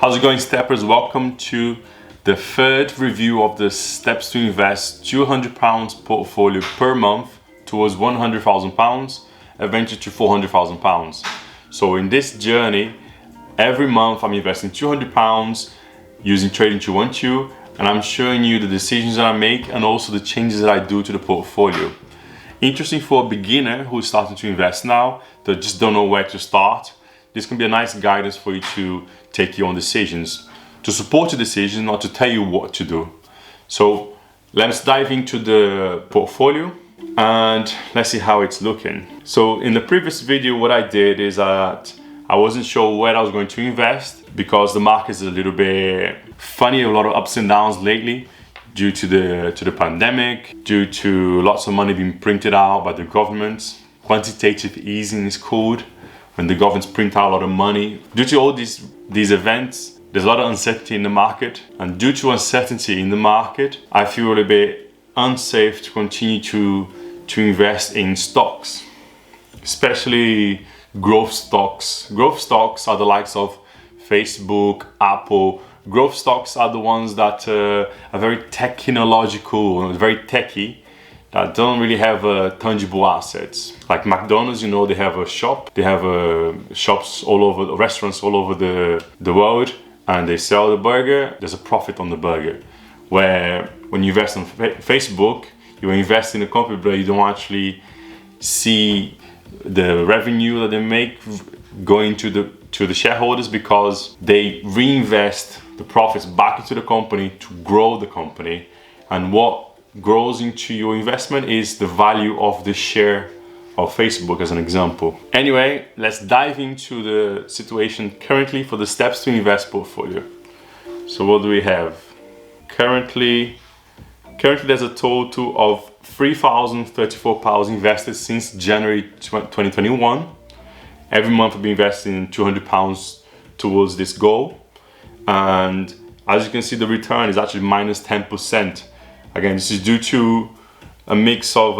How's it going, steppers? Welcome to the third review of the steps to invest £200 portfolio per month towards £100,000, eventually to £400,000. So in this journey, every month I'm investing £200 using Trading 212, and I'm showing you the decisions that I make and also the changes that I do to the portfolio. Interesting for a beginner who's starting to invest now, that just don't know where to start. This can be a nice guidance for you to take your own decisions, to support your decisions, not to tell you what to do. So let's dive into the portfolio and let's see how it's looking. So in the previous video, what I did is that I wasn't sure where I was going to invest because the market is a little bit funny, a lot of ups and downs lately due to the pandemic, due to lots of money being printed out by the government. Quantitative easing is called, when the governments print out a lot of money. Due to all these events, there's a lot of uncertainty in the market. And due to uncertainty in the market, I feel a little bit unsafe to continue to invest in stocks, especially growth stocks. Growth stocks are the likes of Facebook, Apple. Growth stocks are the ones that are very technological, very techy, that don't really have tangible assets. Like McDonald's, you know, they have a shop, they have shops all over, restaurants all over the world, and they sell the burger, there's a profit on the burger. Where when you invest on Facebook, you invest in a company, but you don't actually see the revenue that they make going to the shareholders, because they reinvest the profits back into the company to grow the company. And what grows into your investment is the value of the share of Facebook, as an example. Anyway, let's dive into the situation currently for the steps to invest portfolio. So what do we have? Currently there's a total of £3,034 invested since January 2021. Every month I've been investing £200 towards this goal. And as you can see, the return is actually minus 10%. Again, this is due to a mix of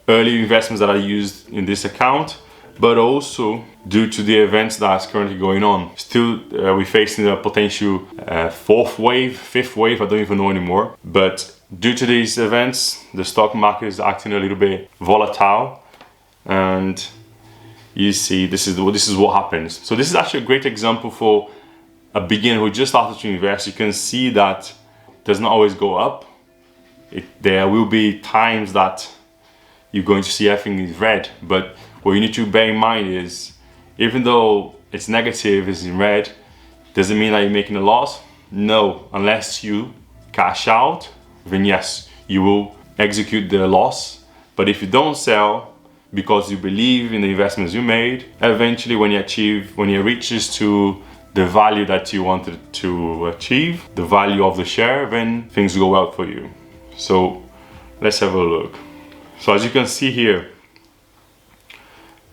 early investments that I used in this account, but also due to the events that's currently going on. Still, we're facing a potential fourth wave, fifth wave, I don't even know anymore. But due to these events, the stock market is acting a little bit volatile. And you see, this is what happens. So this is actually a great example for a beginner who just started to invest. You can see that it does not always go up. There will be times that you're going to see everything in red, but what you need to bear in mind is, even though it's negative, it's in red, doesn't mean that you're making a loss. No, unless you cash out, then yes, you will execute the loss. But if you don't sell because you believe in the investments you made, eventually when it reaches to the value that you wanted to achieve, the value of the share, then things go well for you. So let's have a look. So as you can see here,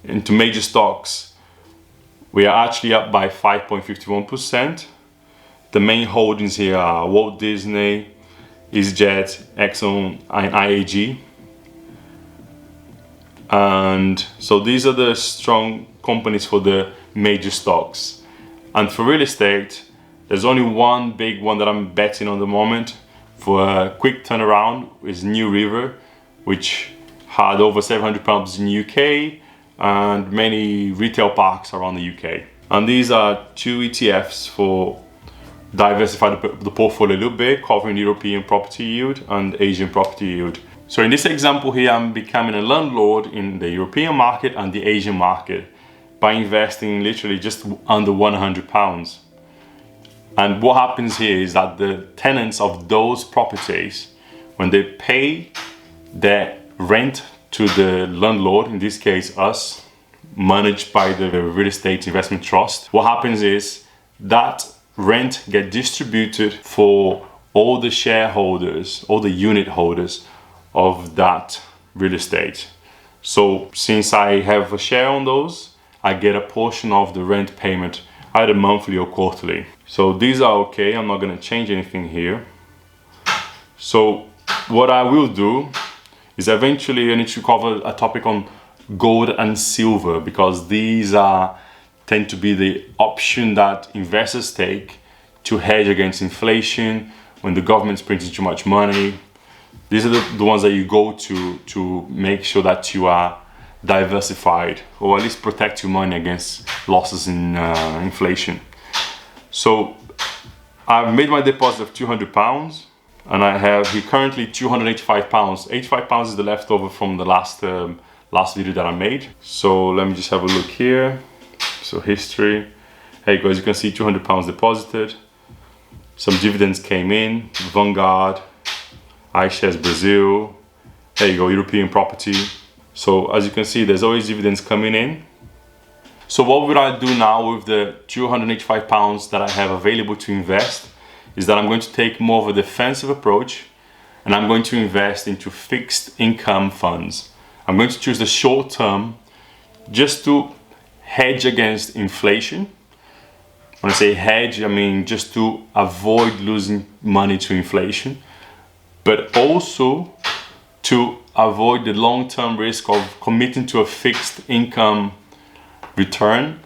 into major stocks, we are actually up by 5.51%. The main holdings here are Walt Disney, EasyJet, Exxon, and IAG. And so these are the strong companies for the major stocks. And for real estate, there's only one big one that I'm betting on the moment for a quick turnaround, is New River, which had over 700 pubs in the UK and many retail parks around the UK. And these are two ETFs for diversify the portfolio a little bit, covering European property yield and Asian property yield. So in this example here, I'm becoming a landlord in the European market and the Asian market by investing literally just under £100. And what happens here is that the tenants of those properties, when they pay their rent to the landlord, in this case us, managed by the real estate investment trust, what happens is that rent gets distributed for all the shareholders, all the unit holders of that real estate. So since I have a share on those, I get a portion of the rent payment, either monthly or quarterly. So these are okay, I'm not gonna change anything here. So what I will do is eventually I need to cover a topic on gold and silver, because these are tend to be the option that investors take to hedge against inflation when the government's printing too much money. These are the ones that you go to make sure that you are diversified, or at least protect your money against losses in inflation. So I've made my deposit of £200, and I have here currently £285. £85 is the leftover from the last video that I made. So let me just have a look here. So history. Hey guys, you can see £200 deposited. Some dividends came in. Vanguard, iShares Brazil. There you go, European property. So as you can see, there's always dividends coming in. So what would I do now with the £285 that I have available to invest is that I'm going to take more of a defensive approach, and I'm going to invest into fixed income funds. I'm going to choose the short term just to hedge against inflation. When I say hedge, I mean just to avoid losing money to inflation, but also to avoid the long-term risk of committing to a fixed income return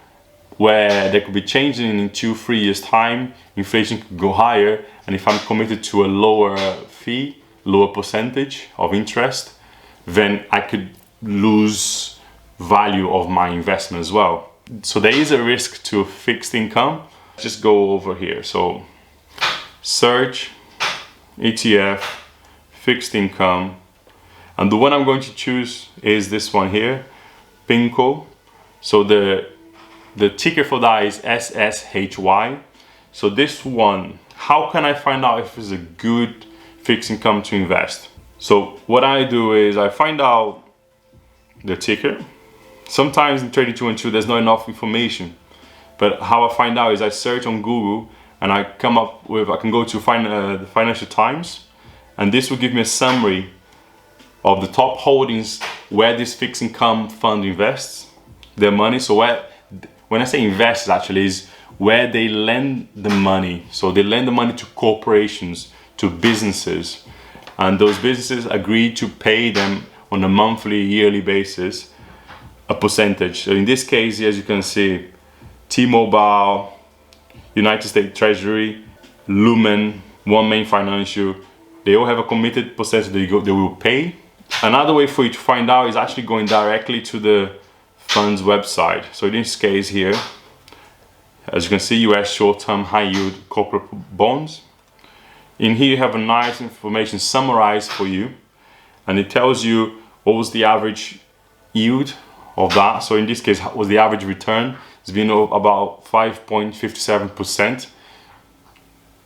where there could be changing in 2-3 years time, inflation could go higher, and if I'm committed to a lower fee, lower percentage of interest, then I could lose value of my investment as well. So there is a risk to fixed income. Just go over here. So search ETF, fixed income, and the one I'm going to choose is this one here, PINCO. So the ticker for that is SSHY. So this one, how can I find out if it's a good fixed income to invest? So what I do is I find out the ticker. Sometimes in Trading 212 there's not enough information, but how I find out is I search on Google and I come up with, I can go to the Financial Times, and this will give me a summary of the top holdings where this fixed income fund invests their money. So when I say invest, actually is where they lend the money. So they lend the money to corporations, to businesses, and those businesses agree to pay them on a monthly, yearly basis a percentage. So in this case, as you can see, T-Mobile, United States Treasury, Lumen, One Main Financial, they all have a committed percentage they will pay. Another way for you to find out is actually going directly to the fund's website. So in this case here, as you can see, US short-term high-yield corporate bonds. In here you have a nice information summarized for you, and it tells you what was the average yield of that. So in this case, what was the average return? It's been about 5.57%.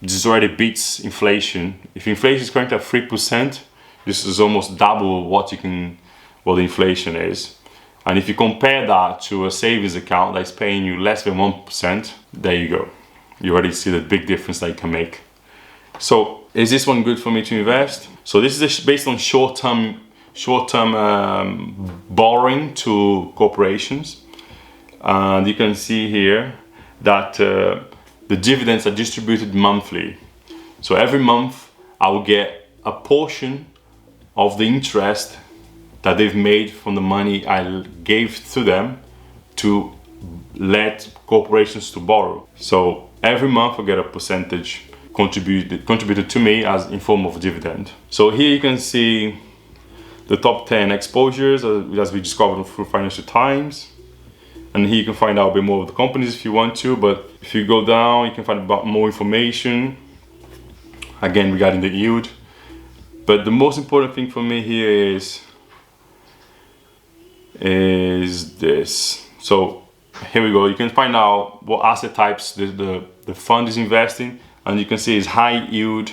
This already beats inflation. If inflation is currently at 3%, this is almost double what the inflation is. And if you compare that to a savings account that's paying you less than 1%, there you go. You already see the big difference that you can make. So is this one good for me to invest? So this is based on short-term borrowing to corporations. And you can see here that the dividends are distributed monthly. So every month I will get a portion of the interest that they've made from the money I gave to them to let corporations to borrow. So every month I get a percentage contributed to me as in form of dividend. So here you can see the top 10 exposures as we discovered through Financial Times. And here you can find out a bit more of the companies if you want to, but if you go down, you can find about more information, again, regarding the yield. But the most important thing for me here is this. So here we go. You can find out what asset types the fund is investing, and you can see it's high yield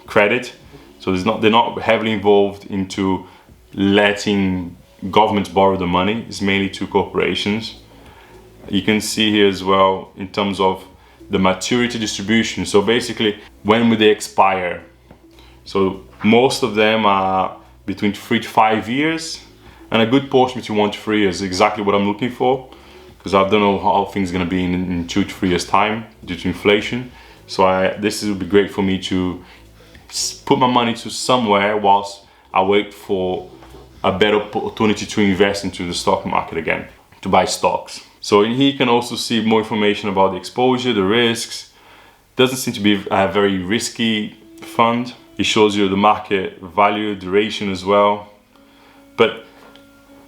credit. So they're not heavily involved into letting governments borrow the money. It's mainly to corporations. You can see here as well in terms of the maturity distribution. So basically, when will they expire? So most of them are between 3 to 5 years, and a good portion between 1 to 3 years is exactly what I'm looking for, because I don't know how things are going to be in 2 to 3 years time due to inflation. So this would be great for me to put my money to somewhere whilst I wait for a better opportunity to invest into the stock market again, to buy stocks. So in here you can also see more information about the exposure, the risks. Doesn't seem to be a very risky fund. It shows you the market value, duration as well. But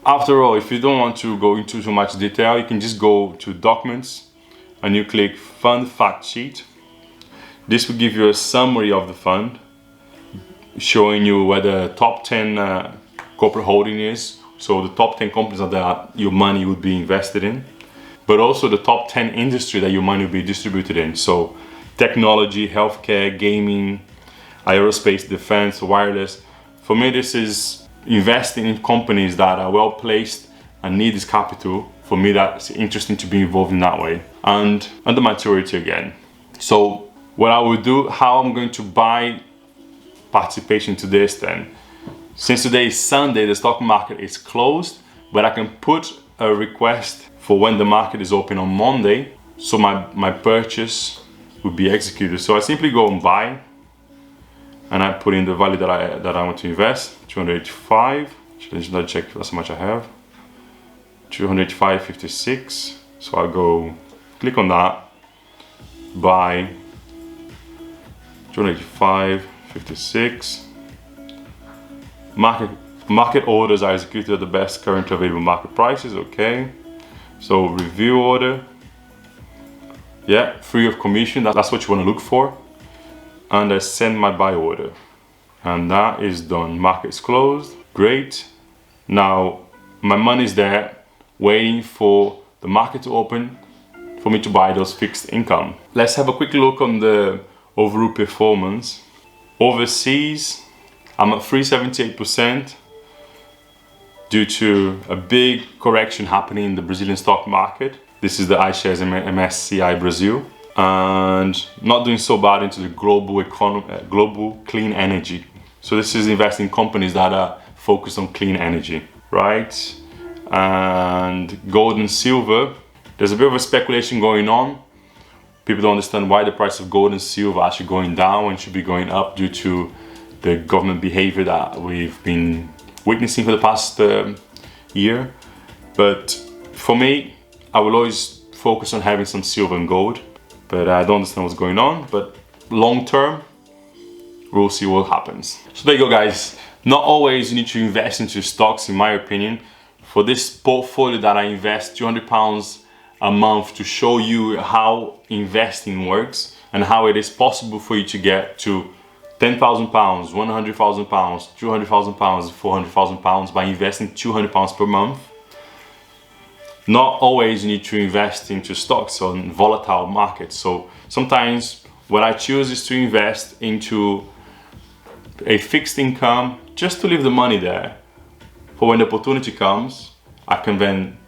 after all, if you don't want to go into too much detail, you can just go to documents and you click fund fact sheet. This will give you a summary of the fund, showing you where the top 10 corporate holding is. So the top 10 companies that your money would be invested in, but also the top 10 industry that your money will be distributed in. So technology, healthcare, gaming, aerospace, defense, wireless. For me, this is investing in companies that are well placed and need this capital. For me, that's interesting to be involved in that way. And under maturity again. So what I will do, how I'm going to buy participation to this then. Since today is Sunday, the stock market is closed, but I can put a request for when the market is open on Monday. So my purchase will be executed. So I simply go and buy, and I put in the value that I want to invest, 285. Should I check that's how much I have? 285.56. So I'll go click on that, buy 285.56. Market orders are executed at the best current available market prices. Okay. So review order. Yeah, free of commission. That's what you want to look for. And I send my buy order, and that is done. Market's closed. Great. Now my money is there waiting for the market to open for me to buy those fixed income. Let's have a quick look on the overall performance. Overseas, I'm at 378% due to a big correction happening in the Brazilian stock market. This is the iShares MSCI Brazil. And not doing so bad into the global economy, global clean energy. So this is investing in companies that are focused on clean energy, right? And gold and silver, there's a bit of a speculation going on. People don't understand why the price of gold and silver are actually going down and should be going up due to the government behavior that we've been witnessing for the past year. But for me, I will always focus on having some silver and gold. But I don't understand what's going on. But long term, we'll see what happens. So there you go, guys. Not always you need to invest into stocks, in my opinion. For this portfolio that I invest £200 a month to show you how investing works and how it is possible for you to get to £10,000, £100,000, £200,000, £400,000 by investing £200 per month. Not always you need to invest into stocks on volatile markets. So sometimes what I choose is to invest into a fixed income just to leave the money there. For when the opportunity comes, I can then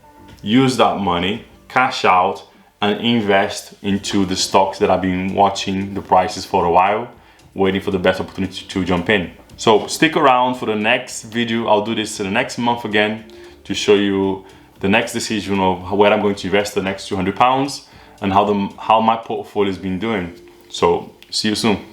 use that money, cash out, and invest into the stocks that I've been watching the prices for a while, waiting for the best opportunity to jump in. So stick around for the next video. I'll do this in the next month again to show you the next decision of where I'm going to invest the next £200 and how my portfolio has been doing. So see you soon.